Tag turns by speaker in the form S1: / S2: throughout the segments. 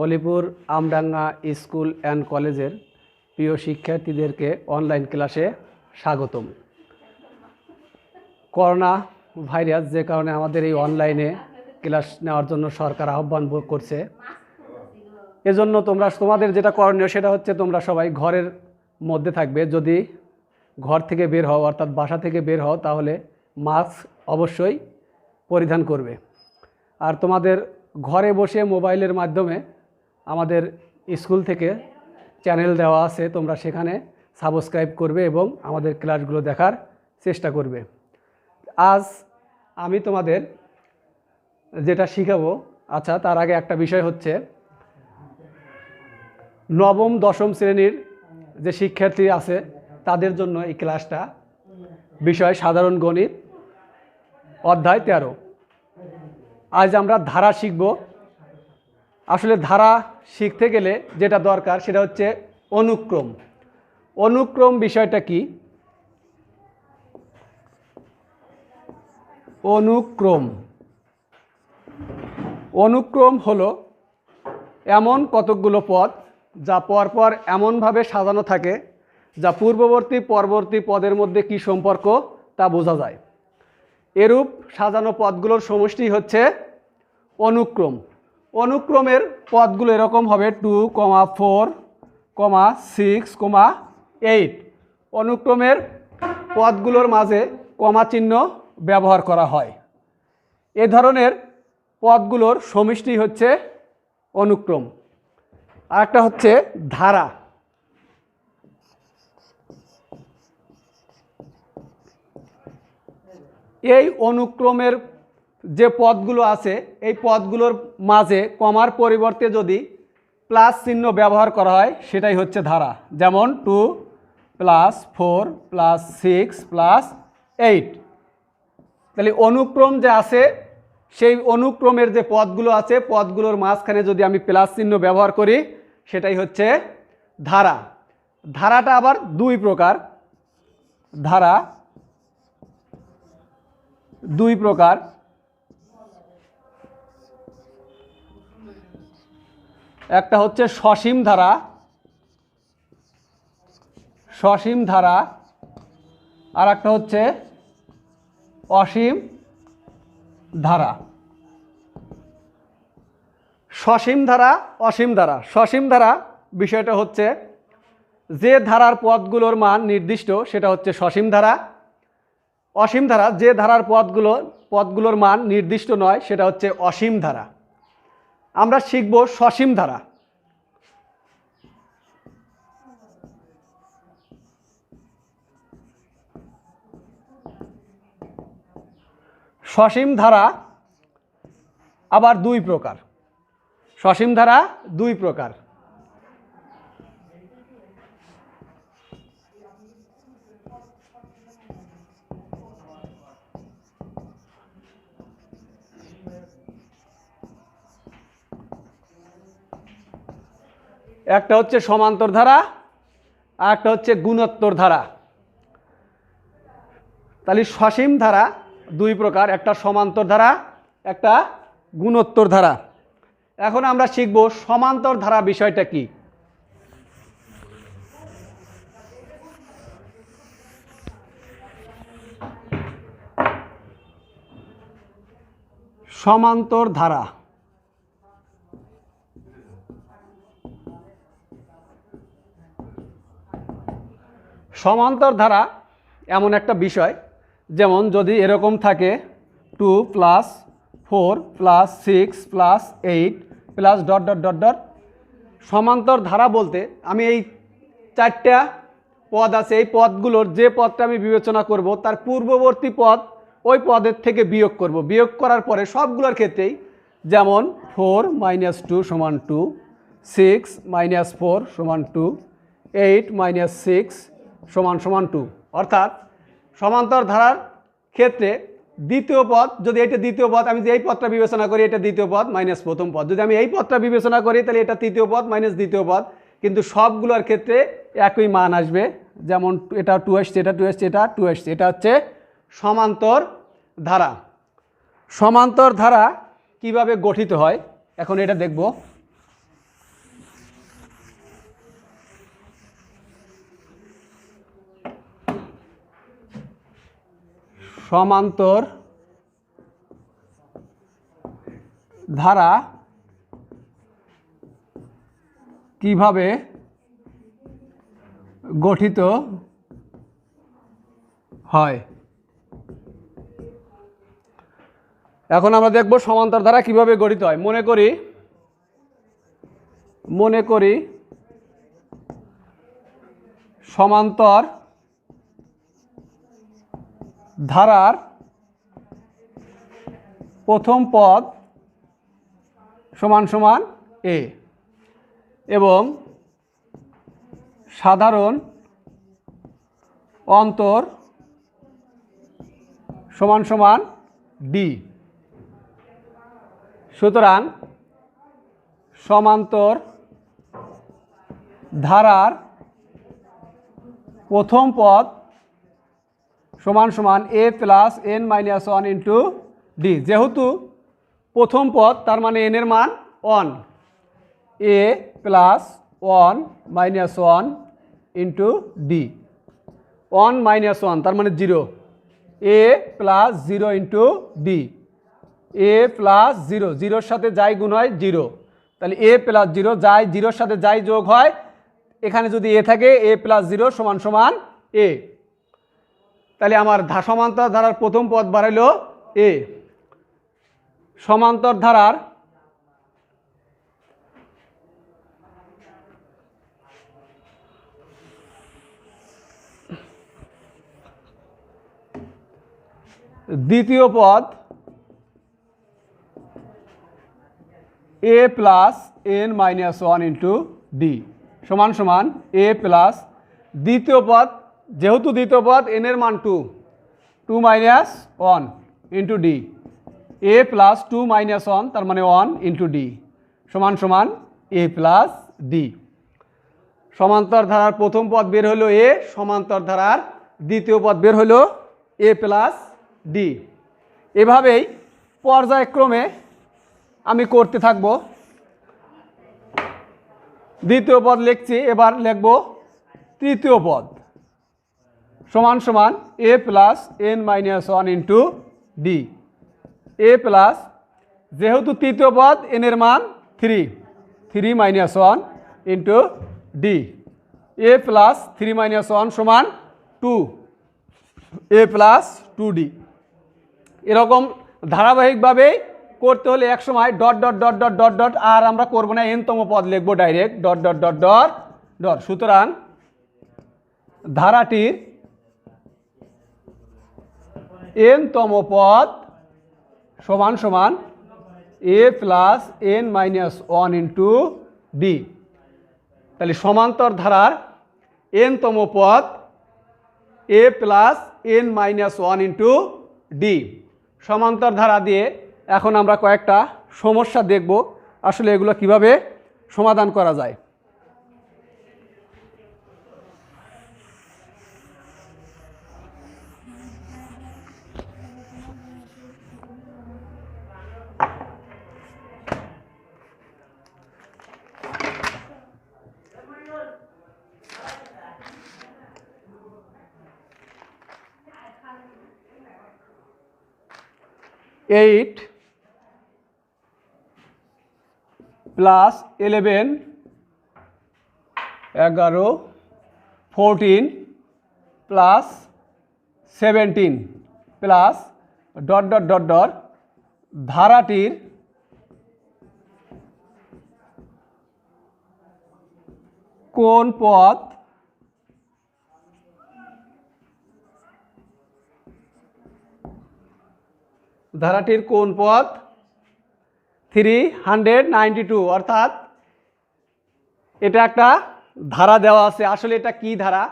S1: Alipur Amdanga school and কলেজের প্রিয় শিক্ষার্থীদেরকে অনলাইন ক্লাসে স্বাগতম। করোনা ভাইরাস যে কারণে আমাদের এই অনলাইনে ক্লাস নেওয়ার জন্য সরকার আহ্বান করছে, এজন্য তোমাদের যেটা করণীয় সেটা হচ্ছে তোমরা সবাই ঘরের মধ্যে থাকবে। যদি ঘর থেকে বের হও অর্থাৎ বাসা থেকে বের হও তাহলে মাস্ক অবশ্যই পরিধান করবে। আর তোমাদের ঘরে বসে মোবাইলের মাধ্যমে আমাদের স্কুল থেকে চ্যানেল দেওয়া আছে, তোমরা সেখানে সাবস্ক্রাইব করবে এবং আমাদের ক্লাসগুলো দেখার চেষ্টা করবে। আজ আমি তোমাদের যেটা শিখাবো, আচ্ছা তার আগে একটা বিষয় হচ্ছে, নবম দশম শ্রেণীর যে শিক্ষার্থী আছে তাদের জন্য এই ক্লাসটা। বিষয় সাধারণ গণিত, অধ্যায় 13। আজ আমরা ধারা শিখব। আসলে ধারা শিখতে গেলে যেটা দরকার সেটা হচ্ছে অনুক্রম। অনুক্রম বিষয়টা কি? অনুক্রম হলো এমন কতকগুলো পদ যা পরপর এমনভাবে সাজানো থাকে যা পূর্ববর্তী পরবর্তী পদের মধ্যে কি সম্পর্ক তা বোঝা যায়। এরূপ সাজানো পদগুলোর সমষ্টি হচ্ছে অনুক্রম। অনুক্রমের পদগুলো এরকম হবে 2, 4, 6, 8। অনুক্রমের পদগুলোর মাঝে কমা চিহ্ন ব্যবহার করা হয়। এ ধরনের পদগুলোর সমষ্টি হচ্ছে অনুক্রম। আর একটা হচ্ছে ধারা। এই অনুক্রমের যে পদগুলো আছে এই পদগুলোর মাঝে কমার পরিবর্তে যদি প্লাস চিহ্ন ব্যবহার করা হয় সেটাই হচ্ছে ধারা। যেমন 2 + 4 + 6 + 8। তাহলে অনুক্রম যে আছে সেই অনুক্রমের যে পদগুলো আছে পদগুলোর মাঝখানে যদি আমি প্লাস চিহ্ন ব্যবহার করি সেটাই হচ্ছে ধারা। ধারাটা আবার দুই প্রকার। ধারা দুই প্রকার। একটা হচ্ছে সসীম ধারা, আর একটা হচ্ছে অসীম ধারা। সসীম ধারা, অসীম ধারা। সসীম ধারা বিষয়টা হচ্ছে যে ধারার পদগুলোর মান নির্দিষ্ট সেটা হচ্ছে সসীম ধারা। অসীম ধারা যে ধারার পদগুলোর মান নির্দিষ্ট নয় সেটা হচ্ছে অসীম ধারা। আমরা শিখব সসীম ধারা। সসীম ধারা আবার দুই প্রকার। সসীম ধারা দুই প্রকার। একটা হচ্ছে সমান্তর ধারা আর একটা হচ্ছে গুণোত্তর ধারা। তাহলে সসীম ধারা দুই প্রকার, একটা সমান্তর ধারা, একটা গুণোত্তর ধারা। এখন আমরা শিখব সমান্তর ধারা বিষয়টা কি। সমান্তর ধারা। সমান্তর ধারা এমন একটা বিষয়, যেমন যদি এরকম থাকে 2 + 4 + 6 + 8 +... সমান্তর ধারা বলতে আমি এই চারটা পদ আছে, এই পদগুলোর যে পদটা আমি বিবেচনা করব তার পূর্ববর্তী পদ ওই পদের থেকে বিয়োগ করব। বিয়োগ করার পরে সবগুলোর ক্ষেত্রেই, যেমন 4 - 2 = 2, 6 - 4 = 2, 8 - 6 = 2। অর্থাৎ সমান্তর ধারার ক্ষেত্রে দ্বিতীয় পদ, যদি এটা দ্বিতীয় পদ, আমি যে এই পদটা বিবেচনা করি এটা দ্বিতীয় পদ মাইনাস প্রথম পদ। যদি আমি এই পদটা বিবেচনা করি তাহলে এটা তৃতীয় পদ মাইনাস দ্বিতীয় পদ। কিন্তু সবগুলোর ক্ষেত্রে একই মান আসবে। যেমন এটা 2 আসছে, এটা 2 আসছে, এটা 2 আসছে। এটা হচ্ছে সমান্তর ধারা। সমান্তর ধারা কিভাবে গঠিত হয় এখন এটা দেখব। সমান্তর ধারা কিভাবে গঠিত হয়। এখন আমরা দেখব সমান্তর ধারা কিভাবে গঠিত হয়। মনে করি সমান্তর ধারার প্রথম পদ সমান সমান এ এবং সাধারণ অন্তর সমান সমান ডি। সুতরাং সমান্তর ধারার প্রথম পদ সমান সমান A plus N minus one into D. যেহেতু প্রথম পদ তার মানে এন এর মান 1, A plus 1 minus 1 into D. 1 minus 1 তার মানে 0, A plus 0 into D. A plus 0, 0-র সাথে যাই গুণ হয় 0, তাহলে এ প্লাস 0 যাই 0-র সাথে যাই যোগ হয়, এখানে যদি এ থাকে এ প্লাস 0 সমান সমান এ। তাহলে আমার সমান্তর ধারার প্রথম পদ বাড়াইল এ। সমান্তর ধারার দ্বিতীয় পদ A plus N minus 1 into D সমান সমান এ প্লাস দ্বিতীয় পদ, যেহেতু দ্বিতীয় পদ এন এর মান 2 minus 1 into D. A plus 2 minus 1 তার মানে 1 ইন্টু ডি সমান সমান এ প্লাস ডি। সমান্তর ধারার প্রথম পদ বের হলো এ, সমান্তর ধারার দ্বিতীয় পদ বের হলো এ প্লাস ডি। এভাবেই পর্যায়ক্রমে আমি করতে থাকব। দ্বিতীয় পদ লিখছি, এবার লিখব তৃতীয় পদ সমান সমান A plus N minus 1 into D. A plus, যেহেতু তৃতীয় পদ এন এর মান 3 minus 1 into D. A plus 3 minus 1 সমান 2, এ প্লাস 2ডি। এরকম ধারাবাহিকভাবেই করতে হলে এক সময় dot dot dot dot dot dot, আর আমরা করবো না, এনতম পদ লিখবো direct dot dot dot dot dot. সুতরাং ধারাটির এনতম পদ সমান সমান A plus N minus 1 into D. তাহলে সমান্তর ধারার এনতম পদ A plus N minus 1 into D. সমান্তর ধারা দিয়ে এখন আমরা কয়েকটা সমস্যা দেখব, আসলে এগুলো কিভাবে সমাধান করা যায়। Eight plus 11 11 14 plus 17 plus dot dot dot dot ধারাটির কোন পদ ধারাটির কোন পদ 392, অর্থাৎ এটা একটা ধারা দেওয়া আছে। আসলে এটা কি ধারা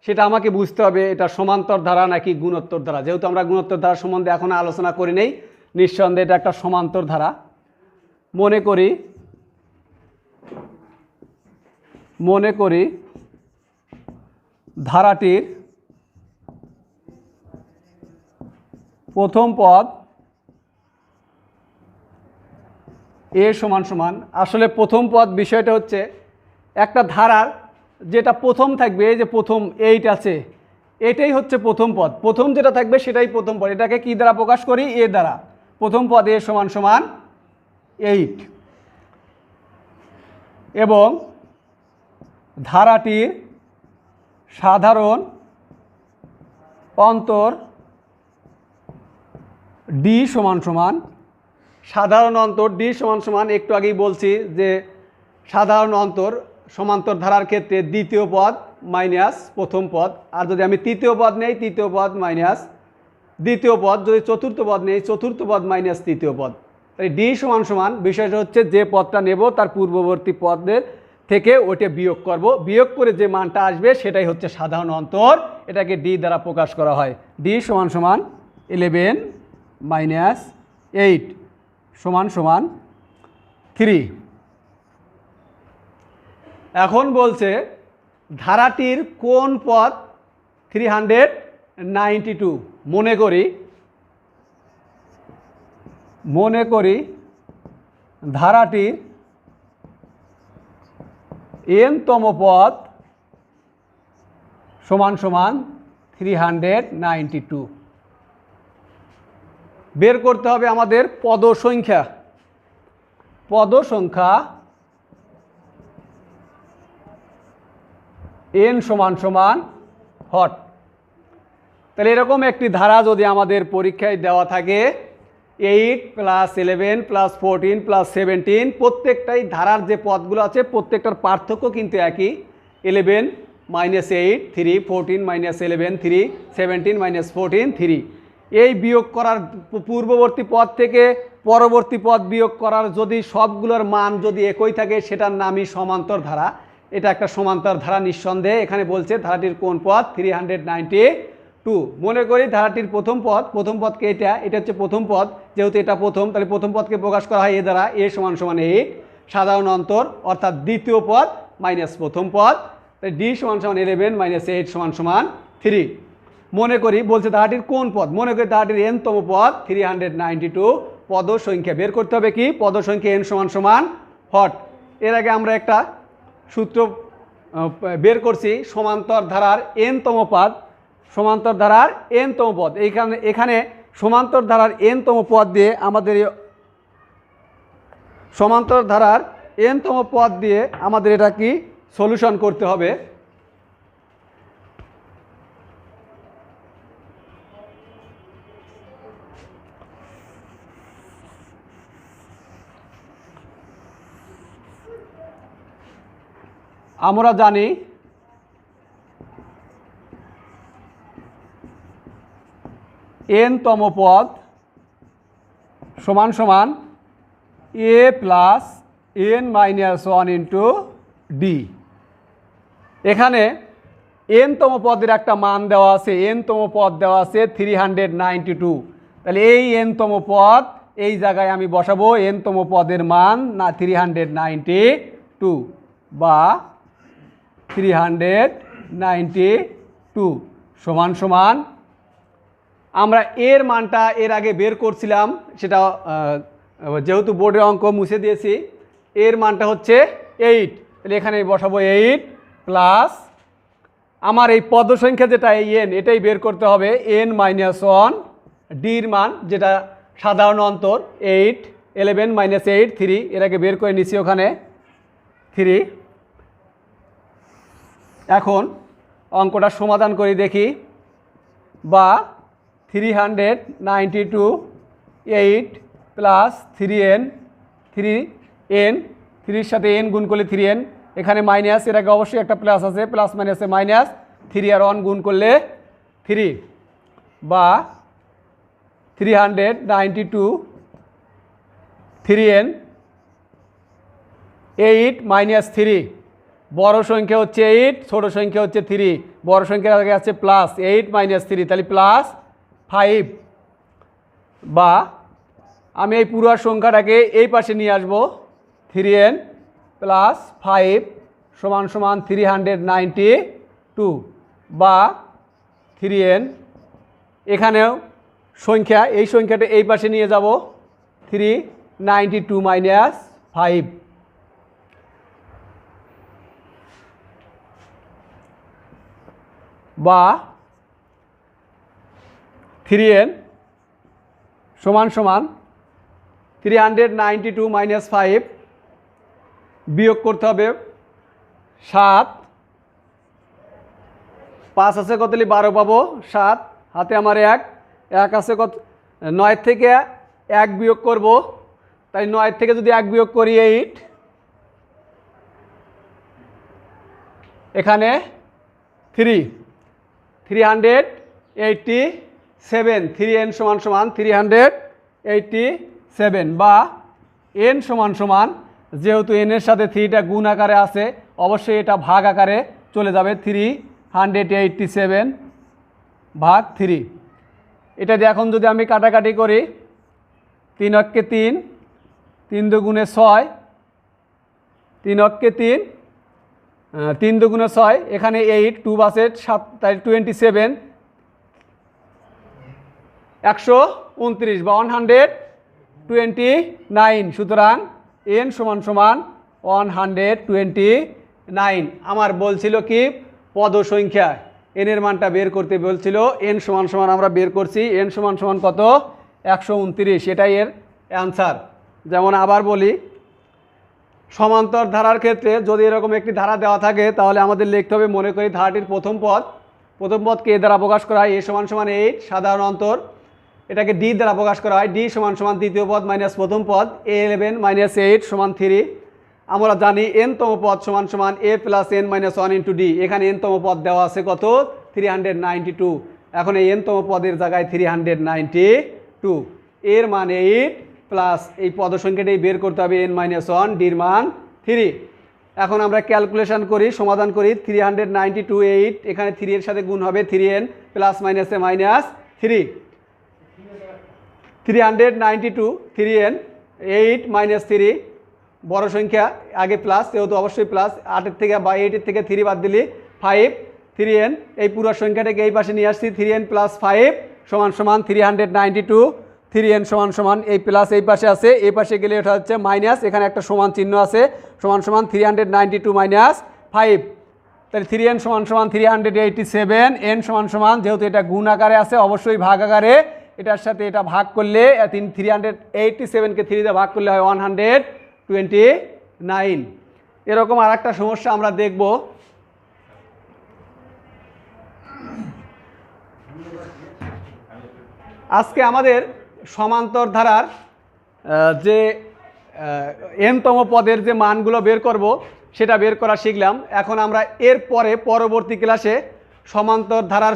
S1: সেটা আমাকে বুঝতে হবে, এটা সমান্তর ধারা নাকি গুণোত্তর ধারা। যেহেতু আমরা গুণোত্তর ধারা সম্বন্ধে এখন আলোচনা করি নেই, নিঃসন্দেহে এটা একটা সমান্তর ধারা। মনে করি ধারাটির প্রথম পদ এ সমান সমান, আসলে প্রথম পদ বিষয়টা হচ্ছে একটা ধারার যেটা প্রথম থাকবে, এই যে প্রথম 8 আছে, এটাই হচ্ছে প্রথম পদ, প্রথম যেটা থাকবে সেটাই প্রথম পদ। এটাকে কি দ্বারা প্রকাশ করি? এ দ্বারা। প্রথম পদ এ সমান সমান 8 এবং ধারাটির সাধারণ অন্তর ডি সমান সমান, সাধারণ অন্তর ডি সমান সমান, একটু আগেই বলছি যে সাধারণ অন্তর সমান্তর ধারার ক্ষেত্রে দ্বিতীয় পদ মাইনাস প্রথম পদ, আর যদি আমি তৃতীয় পদ নেই তৃতীয় পদ মাইনাস দ্বিতীয় পদ, যদি চতুর্থ পদ নেই চতুর্থ পদ মাইনাস তৃতীয় পদ। তাই ডি সমান সমান বিষয়টা হচ্ছে যে পদটা নেব তার পূর্ববর্তী পদের থেকে ওইটা বিয়োগ করব, বিয়োগ করে যে মানটা আসবে সেটাই হচ্ছে সাধারণ অন্তর, এটাকে ডি দ্বারা প্রকাশ করা হয়। ডি সমান সমান 11 মাইনাস 8 সমান সমান 3। এখন বলছে ধারাটির কোন পদ 392। মনে করি ধারাটির n-তম পদ সমান সমান 392। বের করতে হবে আমাদের পদ সংখ্যা n সমান সমান হট। তাহলে এরকম একটি ধারা যদি আমাদের পরীক্ষায় দেওয়া থাকে 8 + 11 + 14 + 17, প্রত্যেকটাই ধারার যে পদগুলো আছে প্রত্যেকটার পার্থক্য কিন্তু একই। 11 - 8 3, 14 - 11 3, 17 - 14 3। এই বিয়োগ করার পূর্ববর্তী পদ থেকে পরবর্তী পদ বিয়োগ করার যদি সবগুলোর মান যদি একই থাকে সেটার নামই সমান্তর ধারা। এটা একটা সমান্তর ধারা নিঃসন্দেহে। এখানে বলছে ধারাটির কোন পদ 392। মনে করি ধারাটির প্রথম পদকে এটা হচ্ছে প্রথম পদ, যেহেতু এটা প্রথম তাহলে প্রথম পদকে প্রকাশ করা হয় এ দ্বারা, এ সমান সমান 8 সাধারণ অন্তর অর্থাৎ দ্বিতীয় পদ মাইনাস প্রথম পদ, তাই ডি সমান সমান 11 - 8 সমান সমান 3। মনে করি বলছে ধারাটির কোন পদ, মনে করি ধারাটির n-তম পদ 392। পদ সংখ্যা বের করতে হবে কি? পদ সংখ্যা n সমান সমান হট। এর আগে আমরা একটা সূত্র বের করছি সমান্তর ধারার n-তম পদ, সমান্তর ধারার n-তম পদ। এখানে সমান্তর ধারার n-তম পদ দিয়ে আমাদের সমান্তর ধারার n-তম পদ দিয়ে আমাদের এটা কি সলিউশন করতে হবে। আমরা জানি n-তম পদ সমান সমান a + n-1 * d। এখানে n-তম পদের একটা মান দেওয়া আছে, n-তম পদ দেওয়া আছে 392। তাহলে এই n-তম পদ এই জায়গায় আমি বসাবো n-তম পদের মান না 392 বা 392 সমান সমান আমরা এর মানটা এর আগে বের করছিলাম, সেটা যেহেতু বোর্ডের অঙ্ক মুছে দিয়েছি, এর মানটা হচ্ছে 8। তাহলে এখানে বসাবো 8 প্লাস আমার এই পদ সংখ্যা যেটা এই n, এটাই বের করতে হবে n-1 ডির মান যেটা সাধারণ অন্তর 8 11 - 8 3, এর আগে বের করে নিছি ওখানে 3। এখন অঙ্কটা সমাধান করে দেখি, বা 392 8 প্লাস 3n 3 সাথে n গুণ করলে 3n, এখানে মাইনাস, এর আগে অবশ্যই একটা প্লাস আছে, প্লাস মাইনাসে মাইনাস, 3 আর 1 গুণ করলে 3, বা 392 3n 8 - 3। বড় সংখ্যা হচ্ছে 8, ছোট সংখ্যা হচ্ছে 3। বড় সংখ্যার আগে আছে প্লাস 8 - 3, তাহলে প্লাস 5, বা আমি এই পুরো সংখ্যাটাকে এই পাশে নিয়ে আসব 3n প্লাস 5 সমান সমান 392, বা 3n এখানেও সংখ্যা, এই সংখ্যাটা এই পাশে নিয়ে যাব 392 - 5, বা 3n সমান সমান 392 মাইনাস 5 বিয়োগ করতে হবে 7, 5 আছে কতলি 12 পাবো, 7 হাতে আমার 1 আছে কত, 9 থেকে 1 বিয়োগ করব, তাই 9 থেকে যদি 1 বিয়োগ করি 8, এখানে 387, 3n সমান সমান 387 বা n সমান সমান, যেহেতু n এর সাথে 3টা গুণ আকারে আছে অবশ্যই এটা ভাগ আকারে চলে যাবে, 387 ভাগ 3। এটা দিয়ে এখন যদি আমি কাটাকাটি করি 3 অক্ষে 3, 3 দুগুণে 6, 3 অক্ষে 3, 3 দুগুণে 6, এখানে 8, 2 বাসে 7, তাই 27, 129 বা 129। সুতরাং n সমান সমান 129। আমার বলছিল কি পদ সংখ্যা, n এর মানটা বের করতে বলছিল, n সমান সমান আমরা বের করছি, n সমান সমান কত, 129, এটাই এর অ্যান্সার। যেমন আবার বলি, সমান্তর ধারার ক্ষেত্রে যদি এরকম একটি ধারা দেওয়া থাকে তাহলে আমাদের লিখতে হবে, মনে করি ধারাটির প্রথম পদকে এ দ্বারা প্রকাশ করা হয়, a সমান সমান 8 সাধারণ অন্তর, এটাকে d দ্বারা প্রকাশ করা হয়, d সমান সমান দ্বিতীয় পদ মাইনাস প্রথম পদ, a11 মাইনাস 8 সমান 3। আমরা জানি n তম পদ সমান সমান a plus n minus 1 into d, এখানে n তম পদ দেওয়া আছে কত, 392। এখন এই n তম পদের জায়গায় 392, এর মান 8 প্লাস এই পদ সংখ্যাটাই বের করতে হবে n মাইনাস 1, ডির মান 3। এখন আমরা ক্যালকুলেশন করি, সমাধান করি, 392, 8, এখানে 3 এর সাথে গুণ হবে 3n প্লাস মাইনাসে মাইনাস 3, 392, 3n, 8 মাইনাস 3, বড় সংখ্যা আগে প্লাস, যেহেতু অবশ্যই প্লাস, 8 থেকে বা 8 থেকে 3 বাদ দিলে 5, 3n, এই পুরো সংখ্যাটাকে এই পাশে নিয়ে আসছি, 3n প্লাস 5 সমান সমান 392, 3n সমান সমান এই প্লাস এই পাশে আছে, এই পাশে গেলে এটা হচ্ছে মাইনাস, এখানে একটা সমান চিহ্ন আছে, সমান সমান 392 মাইনাস 5, তাহলে 3n সমান সমান 387, n সমান সমান, যেহেতু এটা গুণ আকারে আছে অবশ্যই ভাগ আকারে, এটার সাথে এটা ভাগ করলে 387কে 3 দিয়ে ভাগ করলে হয় 129। এরকম আর একটা সমস্যা আমরা দেখব। আজকে আমাদের সমান্তর ধারার যে n-তম পদের যে মানগুলো বের করব সেটা বের করা শিখলাম। এখন আমরা এরপরে পরবর্তী ক্লাসে সমান্তর ধারার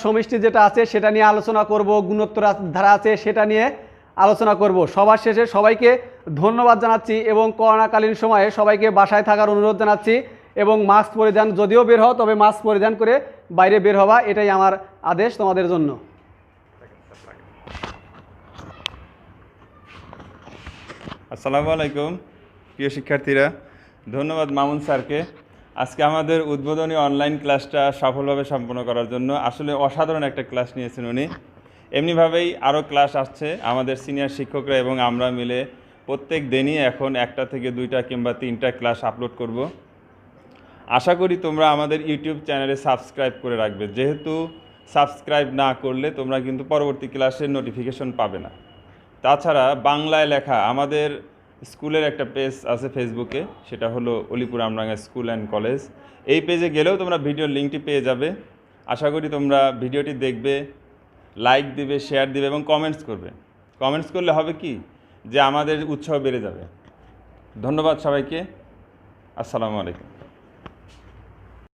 S1: সমষ্টি যেটা আছে সেটা নিয়ে আলোচনা করব, গুণোত্তর ধারা আছে সেটা নিয়ে আলোচনা করব। সবার শেষে সবাইকে ধন্যবাদ জানাচ্ছি এবং করোনাকালীন সময়ে সবাইকে বাসায় থাকার অনুরোধ জানাচ্ছি এবং মাস্ক পরিধান, যদিও বের হও তবে মাস্ক পরিধান করে বাইরে বের হওয়া, এটাই আমার আদেশ তোমাদের জন্য।
S2: আসসালামু আলাইকুম প্রিয় শিক্ষার্থীরা, ধন্যবাদ মামুন স্যারকে আজকে আমাদের উদ্বোধনী অনলাইন ক্লাসটা সফলভাবে সম্পন্ন করার জন্য। আসলে অসাধারণ একটা ক্লাস নিয়েছেন উনি। এমনিভাবেই আরও ক্লাস আসছে, আমাদের সিনিয়র শিক্ষকরা এবং আমরা মিলে প্রত্যেক দিনই এখন 1টা থেকে 2টা কিংবা 3টা ক্লাস আপলোড করব। আশা করি তোমরা আমাদের ইউটিউব চ্যানেলে সাবস্ক্রাইব করে রাখবে, যেহেতু সাবস্ক্রাইব না করলে তোমরা কিন্তু পরবর্তী ক্লাসের নোটিফিকেশন পাবে না। তাছাড়া বাংলায় লেখা আমাদের স্কুলের একটা পেজ আছে ফেসবুকে, সেটা হলো Alipur Amdanga school and college. এই পেজে গেলেও তোমরা ভিডিওর লিঙ্কটি পেয়ে যাবে। আশা করি তোমরা ভিডিওটি দেখবে, লাইক দিবে, শেয়ার দিবে এবং কমেন্টস করবে। কমেন্টস করলে হবে কি যে আমাদের উৎসাহ বেড়ে যাবে। ধন্যবাদ সবাইকে, আসসালামু আলাইকুম।